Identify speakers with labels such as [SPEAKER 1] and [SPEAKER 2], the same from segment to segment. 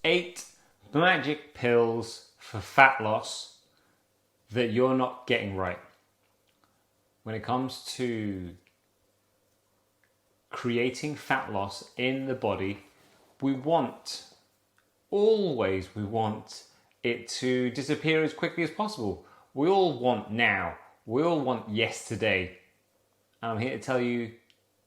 [SPEAKER 1] 8 magic pills for fat loss that you're not getting right. When it comes to creating fat loss in the body, we want it to disappear as quickly as possible. We all want now. We all want yesterday. I'm here to tell you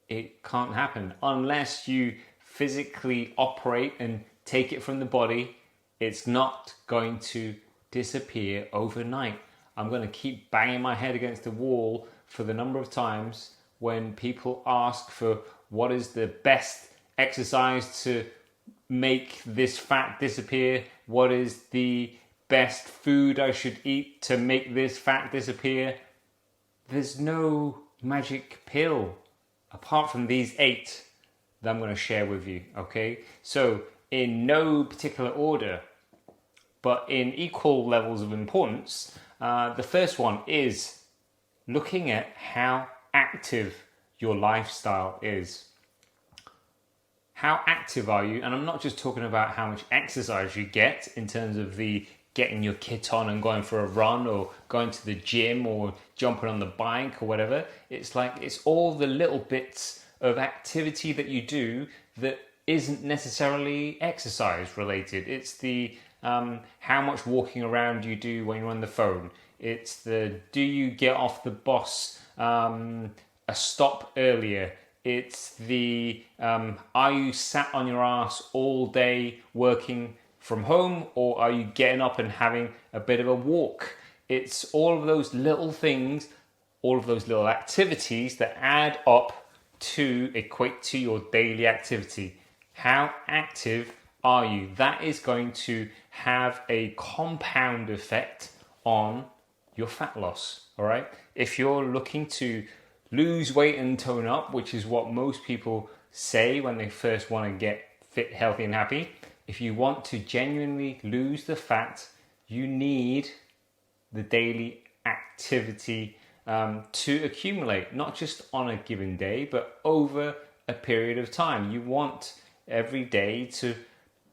[SPEAKER 1] it can't happen unless you physically operate and take it from the body. It's not going to disappear overnight. I'm going to keep banging my head against the wall for the number of times when people ask for what is the best exercise to make this fat disappear, what is the best food I should eat to make this fat disappear. There's no magic pill apart from these 8 that I'm going to share with you, okay? So in no particular order, but in equal levels of importance, the first one is looking at how active your lifestyle is. How active are you? And I'm not just talking about how much exercise you get in terms of the getting your kit on and going for a run or going to the gym or jumping on the bike or whatever. It's all the little bits of activity that you do that isn't necessarily exercise related. It's the how much walking around you do when you're on the phone. It's the do you get off the bus a stop earlier. It's the are you sat on your ass all day working from home, or are you getting up and having a bit of a walk? It's all of those little things, all of those little activities that add up to equate to your daily activity. How active are you? That is going to have a compound effect on your fat loss, all right? If you're looking to lose weight and tone up, which is what most people say when they first want to get fit, healthy, and happy, if you want to genuinely lose the fat, you need the daily activity to accumulate, not just on a given day, but over a period of time. You want every day to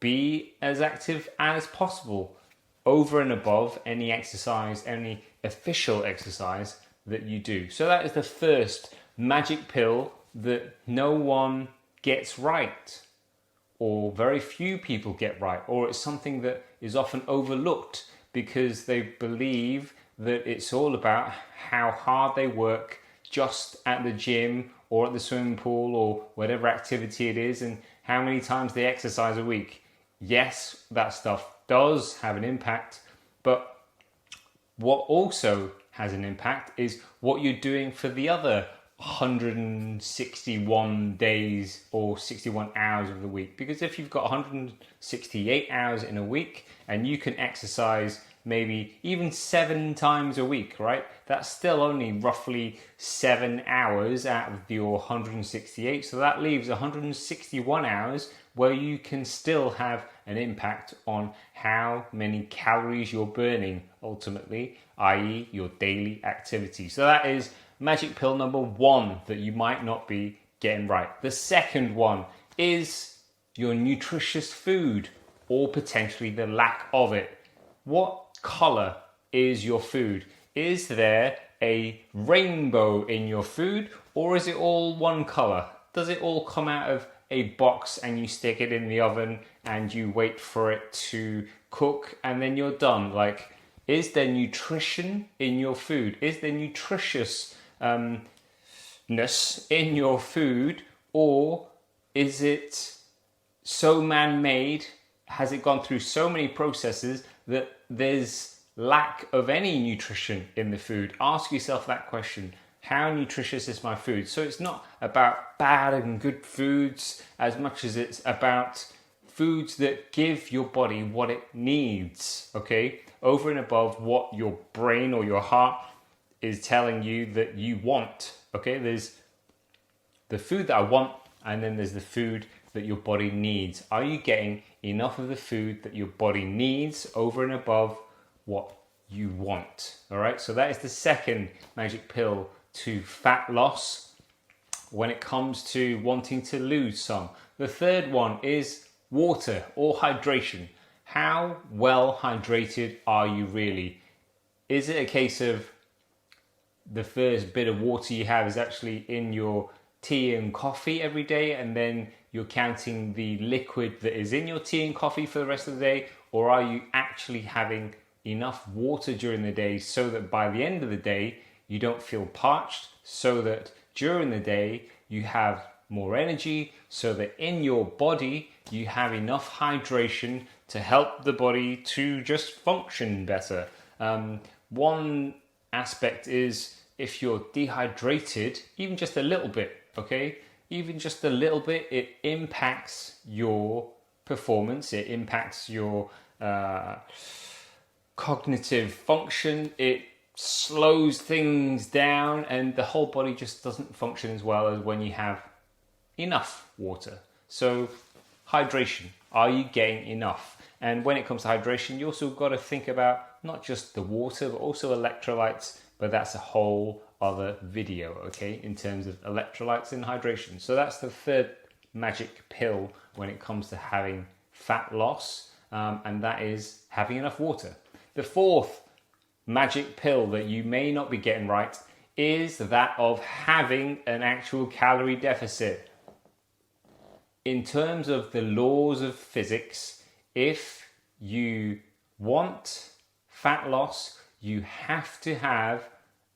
[SPEAKER 1] be as active as possible, over and above any exercise, any official exercise that you do. So that is the first magic pill that no one gets right, or very few people get right, or it's something that is often overlooked because they believe that it's all about how hard they work just at the gym or at the swimming pool or whatever activity it is, and how many times they exercise a week. Yes, that stuff does have an impact, but what also has an impact is what you're doing for the other 161 days or 61 hours of the week. Because if you've got 168 hours in a week and you can exercise maybe even 7 times a week, right? That's still only roughly 7 hours out of your 168. So that leaves 161 hours where you can still have an impact on how many calories you're burning ultimately, i.e. your daily activity. So that is magic pill number 1 that you might not be getting right. The second one is your nutritious food, or potentially the lack of it. What color is your food? Is there a rainbow in your food, or is it all one color? Does it all come out of a box and you stick it in the oven and you wait for it to cook and then you're done? Like, is there nutrition in your food? Is there nutritiousness in your food, or is it so man-made? Has it gone through so many processes that there's lack of any nutrition in the food? Ask yourself that question. How nutritious is my food? So it's not about bad and good foods as much as it's about foods that give your body what it needs, okay? Over and above what your brain or your heart is telling you that you want, okay? There's the food that I want, and then there's the food that your body needs. Are you getting enough of the food that your body needs over and above what you want? All right, so that is the second magic pill to fat loss when it comes to wanting to lose some. The third one is water or hydration. How well hydrated are you really? Is it a case of the first bit of water you have is actually in your tea and coffee every day, and then you're counting the liquid that is in your tea and coffee for the rest of the day? Or are you actually having enough water during the day so that by the end of the day you don't feel parched, so that during the day you have more energy, so that in your body you have enough hydration to help the body to just function better? One aspect is if you're dehydrated, even just a little bit, okay? Even just a little bit, it impacts your performance, it impacts your cognitive function, it slows things down, and the whole body just doesn't function as well as when you have enough water. So hydration, are you getting enough? And when it comes to hydration, you also got to think about not just the water, but also electrolytes, but that's a whole other video, okay, in terms of electrolytes and hydration. So that's the third magic pill when it comes to having fat loss, and that is having enough water. The fourth magic pill that you may not be getting right is that of having an actual calorie deficit. In terms of the laws of physics, if you want fat loss, you have to have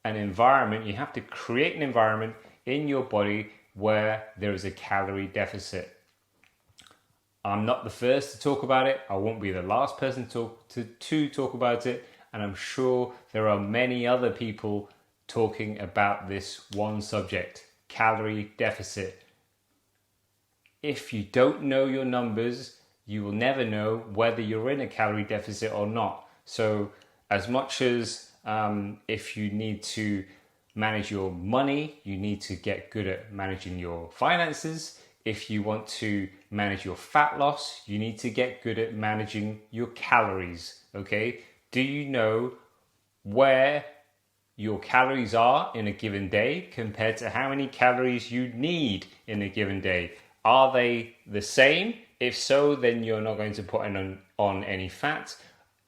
[SPEAKER 1] an environment, you have to create an environment in your body where there is a calorie deficit. I'm not the first to talk about it. I won't be the last person to talk about it. And I'm sure there are many other people talking about this one subject, calorie deficit. If you don't know your numbers, you will never know whether you're in a calorie deficit or not. So as much as if you need to manage your money, you need to get good at managing your finances. If you want to manage your fat loss, you need to get good at managing your calories, okay? Do you know where your calories are in a given day compared to how many calories you need in a given day? Are they the same? If so, then you're not going to put on any fat.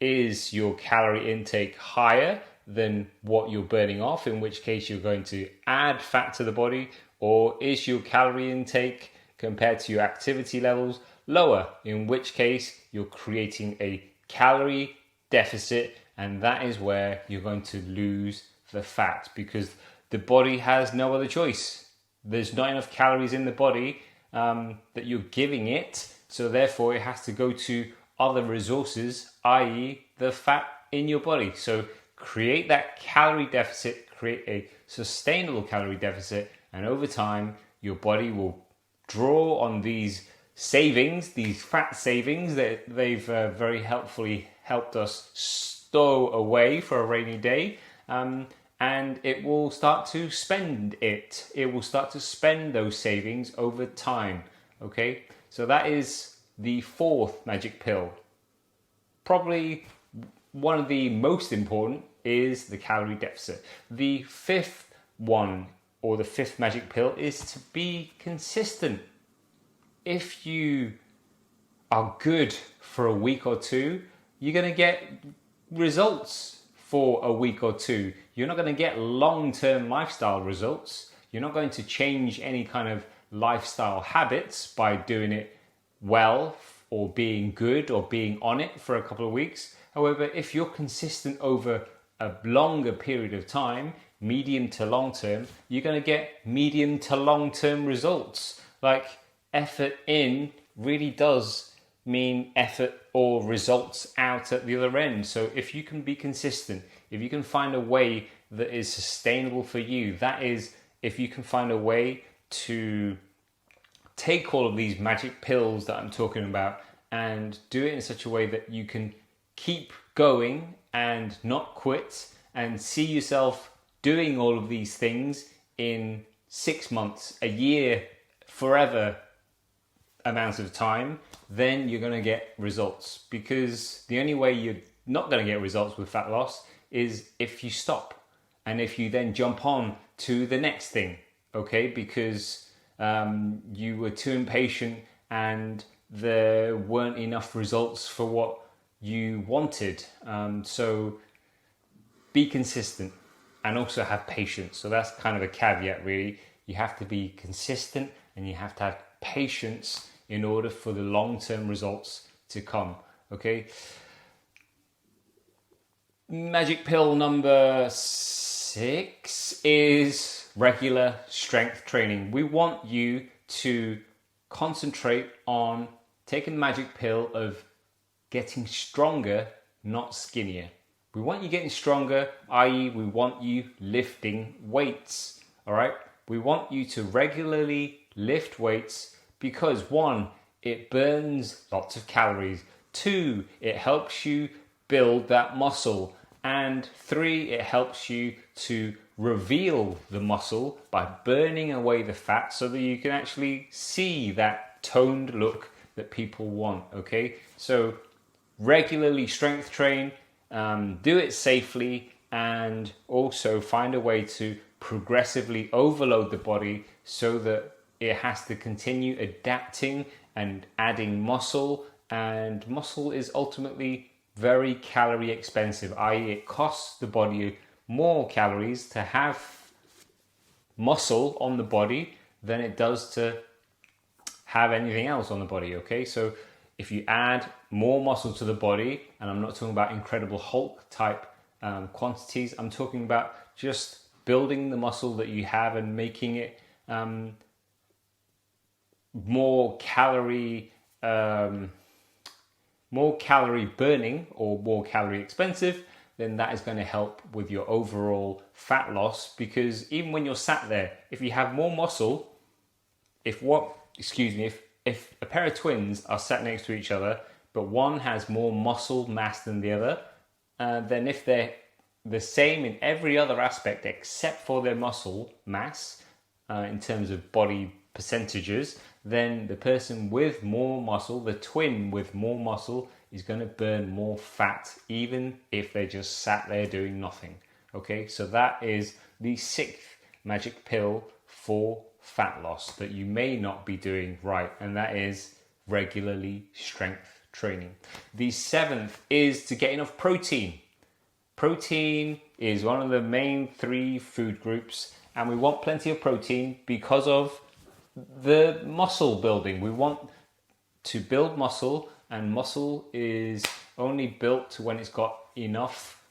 [SPEAKER 1] Is your calorie intake higher than what you're burning off, in which case you're going to add fat to the body? Or is your calorie intake compared to your activity levels lower, in which case you're creating a calorie deficit, and that is where you're going to lose the fat, because the body has no other choice. There's not enough calories in the body that you're giving it, so therefore it has to go to other resources, i.e. the fat in your body. So create that calorie deficit, create a sustainable calorie deficit, and over time your body will draw on these savings, these fat savings that they've very helpfully helped us stow away for a rainy day, and it will start to spend it. It will start to spend those savings over time, okay? So that is the fourth magic pill. Probably one of the most important is the calorie deficit. The fifth one, or the fifth magic pill, is to be consistent. If you are good for a week or two, you're going to get results for a week or two. You're not going to get long-term lifestyle results. You're not going to change any kind of lifestyle habits by doing it well, or being good, or being on it for a couple of weeks. However, if you're consistent over a longer period of time, medium to long term, you're going to get medium to long term results. Like, effort in really does mean effort or results out at the other end. So if you can be consistent, if you can find a way that is sustainable for you, that is, if you can find a way to take all of these magic pills that I'm talking about and do it in such a way that you can keep going and not quit, and see yourself doing all of these things in 6 months, a year, forever amounts of time, then you're going to get results. Because the only way you're not going to get results with fat loss is if you stop, and if you then jump on to the next thing, okay? Because you were too impatient and there weren't enough results for what you wanted. So be consistent and also have patience. So that's kind of a caveat, really. You have to be consistent and you have to have patience in order for the long-term results to come. Okay. Magic pill number 6 is regular strength training. We want you to concentrate on taking the magic pill of getting stronger, not skinnier. We want you getting stronger, i.e. we want you lifting weights, all right? We want you to regularly lift weights because 1, it burns lots of calories. 2, it helps you build that muscle. And 3, it helps you to reveal the muscle by burning away the fat so that you can actually see that toned look that people want, okay? So regularly strength train, do it safely, and also find a way to progressively overload the body so that it has to continue adapting and adding muscle, and muscle is ultimately very calorie expensive, i.e. it costs the body more calories to have muscle on the body than it does to have anything else on the body, okay? So if you add more muscle to the body, and I'm not talking about Incredible Hulk type quantities, I'm talking about just building the muscle that you have and making it more calorie burning or more calorie expensive, then that is going to help with your overall fat loss. Because even when you're sat there, if you have more muscle, if a pair of twins are sat next to each other, but one has more muscle mass than the other, then if they're the same in every other aspect except for their muscle mass, in terms of body percentages, then the person with more muscle, the twin with more muscle, is going to burn more fat, even if they just sat there doing nothing. Okay, so that is the 6th magic pill for fat loss that you may not be doing right, and that is regularly strength training. The 7th is to get enough protein. Protein is one of the main 3 food groups, and we want plenty of protein because of the muscle building. We want to build muscle, and muscle is only built when it's got enough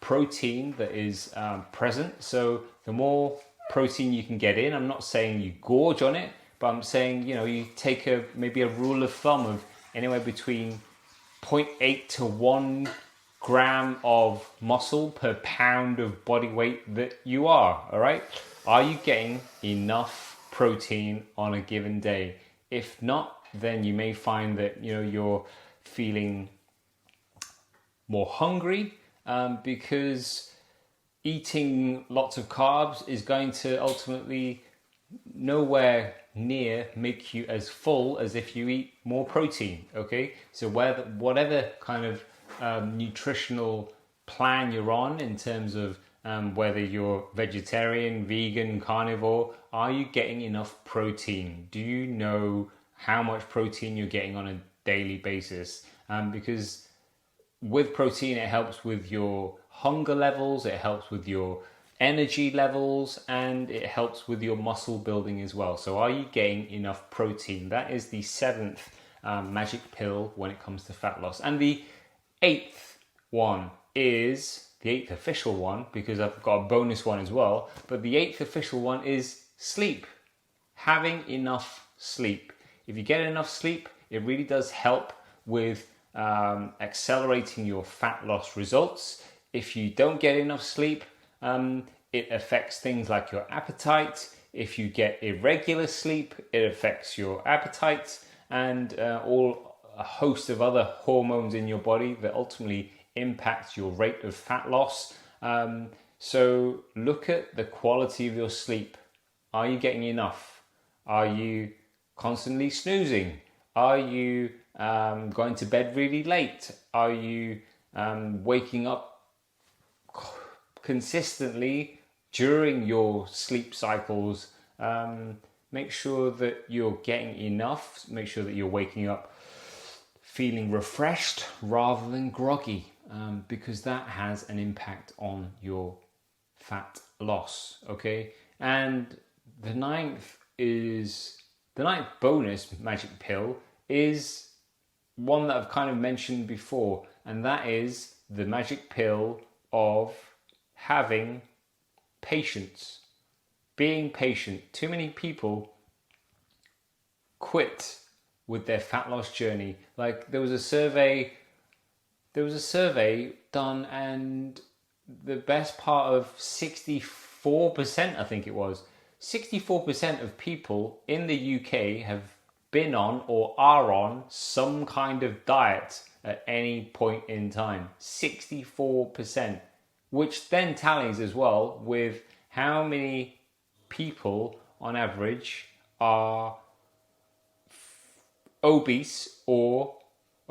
[SPEAKER 1] protein that is present. So the more protein you can get in, I'm not saying you gorge on it, but I'm saying, you take maybe a rule of thumb of anywhere between 0.8 to 1 gram of muscle per pound of body weight that you are, all right? Are you getting enough protein on a given day? If not, then you may find that you're feeling more hungry, because eating lots of carbs is going to ultimately nowhere near make you as full as if you eat more protein. Okay, so whatever kind of nutritional plan you're on, in terms of whether you're vegetarian, vegan, carnivore, are you getting enough protein? Do you know how much protein you're getting on a daily basis? Because with protein, it helps with your hunger levels, it helps with your energy levels, and it helps with your muscle building as well. So are you getting enough protein? That is the 7th magic pill when it comes to fat loss. And the 8th one is the 8th official one, because I've got a bonus one as well, but the 8th official one is sleep. Having enough sleep. If you get enough sleep, it really does help with accelerating your fat loss results. If you don't get enough sleep, it affects things like your appetite. If you get irregular sleep, it affects your appetite and a host of other hormones in your body that ultimately impact your rate of fat loss. So look at the quality of your sleep. Are you getting enough? Are you constantly snoozing? Are you going to bed really late? Are you waking up consistently during your sleep cycles? Make sure that you're getting enough. Make sure that you're waking up feeling refreshed rather than groggy, because that has an impact on your fat loss. Okay, and the ninth bonus magic pill is one that I've kind of mentioned before, and that is the magic pill of having patience, being patient. Too many people quit with their fat loss journey. Like there was a survey done, and the best part of 64%, I think it was, 64% of people in the UK have been on or are on some kind of diet at any point in time. 64%, which then tallies as well with how many people on average are obese or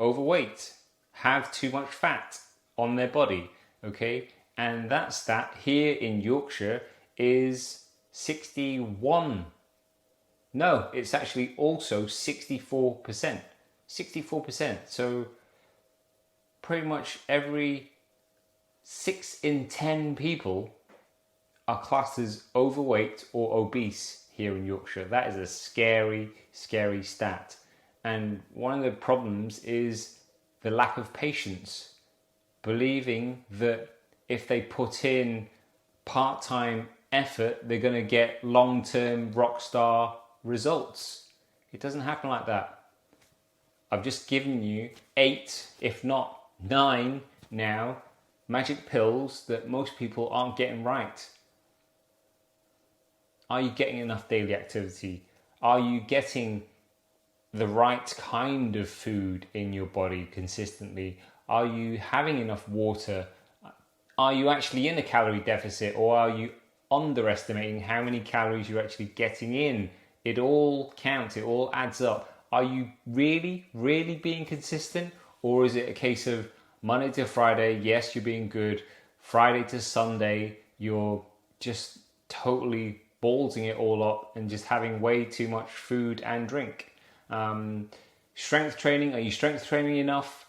[SPEAKER 1] overweight, have too much fat on their body. Okay, and that stat here in Yorkshire is 61. No, it's actually also 64%. 64%. So pretty much every 6 in 10 people are classed as overweight or obese here in Yorkshire. That is a scary, scary stat. And one of the problems is the lack of patience, believing that if they put in part-time effort, they're going to get long-term rock star results. It doesn't happen like that. I've just given you 8, if not 9 now, magic pills that most people aren't getting right. Are you getting enough daily activity? Are you getting the right kind of food in your body consistently? Are you having enough water? Are you actually in a calorie deficit, or are you underestimating how many calories you're actually getting in? It all counts, it all adds up. Are you really, really being consistent? Or is it a case of Monday to Friday, yes, you're being good. Friday to Sunday, you're just totally ballsing it all up and just having way too much food and drink. Strength training, are you strength training enough?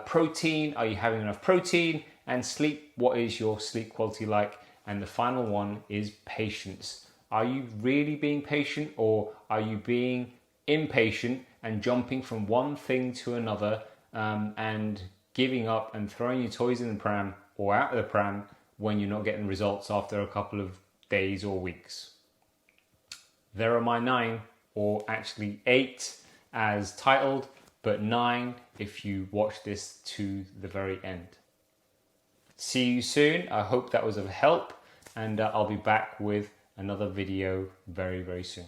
[SPEAKER 1] Protein, are you having enough protein? And sleep, what is your sleep quality like? And the final one is patience. Are you really being patient, or are you being impatient and jumping from one thing to another, and giving up and throwing your toys in the pram or out of the pram when you're not getting results after a couple of days or weeks? There are my 9, or actually 8 as titled, but 9 if you watch this to the very end. See you soon. I hope that was of help, and I'll be back with another video very, very soon.